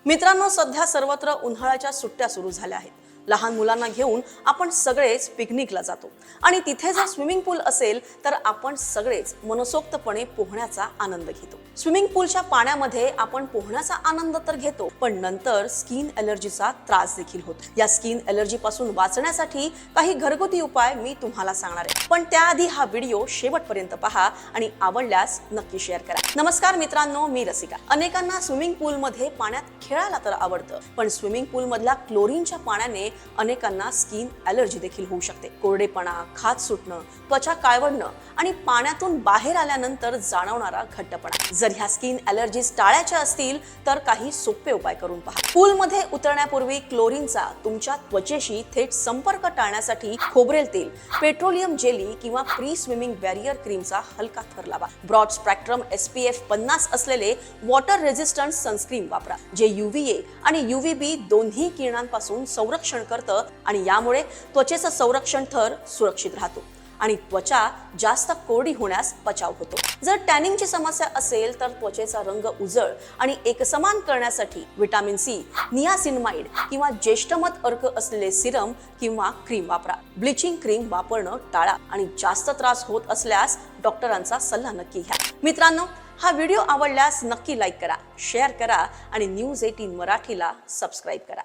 मित्रांनो, सध्या सर्वत्र उन्हाळ्याच्या सुट्ट्या सुरू झाल्या आहेत। लहान मुलांना घेऊन आपण सगळेच पिकनिकला जातो आणि तिथे जर स्विमिंग पूल असेल तर आपण सगळेच मनसोक्तपणे पोहण्याचा आनंद घेतो। स्विमिंग पूलच्या पाण्यामध्ये आपण पोहण्याचा आनंद तर घेतो, पण नंतर स्किन ॲलर्जीचा त्रास देखील होतो। या स्किन ॲलर्जी पासून वाचण्यासाठी काही घरगुती उपाय मी तुम्हाला सांगणार आहे, पण त्याआधी हा व्हिडिओ शेवटपर्यंत पहा आणि आवडल्यास नक्की शेअर करा। नमस्कार मित्रांनो, मी रसिका। अनेकांना स्विमिंग पूल मध्ये पाण्यात खेळायला तर आवडतं, पण स्विमिंग पूल मधल्या क्लोरीनच्या पाण्याने अनेकांना स्किन ॲलर्जी देखील होऊ शकते। कोरडेपणा, खाज सुटणं, त्वचा काळवडणं आणि पाण्यातून बाहेर आल्यानंतर जाणवणारा घट्टपणा। जर ह्या स्किन ॲलर्जीज टाळायच्या असतील तर काही सोपे उपाय करून पहा। पूलमध्ये उतरण्यापूर्वी क्लोरीनचा तुमच्या त्वचेशी थेट संपर्क टाळण्यासाठी खोबरेल तेल, पेट्रोलियम जेली किंवा प्री स्विमिंग बॅरियर क्रीमचा हलका थर लावा। ब्रॉड स्पेक्ट्रम SPF 50 असलेले वॉटर रेझिस्टंट सनस्क्रीन वापरा, जे UVA आणि UVB दोन्ही किरणांपासून संरक्षण करतं आणि यामुळे त्वचेचा संरक्षण थर सुरक्षित राहतो आणि त्वचा जास्त कोरडी होण्यास बचाव होतो। जर टॅनिंगची समस्या असेल तर त्वचेचा रंग उजळ आणि एकसमान करण्यासाठी विटामिन C, नियासिनमाइड किंवा ज्येष्ठमध अर्क असलेले सिरम किंवा क्रीम वापरा। ब्लिचिंग क्रीम वापरणं टाळा आणि जास्त त्रास होत असल्यास डॉक्टरांचा सल्ला नक्की घ्या। मित्रांनो, हा व्हिडिओ आवडल्यास नक्की लाईक करा, शेअर करा आणि न्यूज 18 मराठीला सबस्क्राईब करा।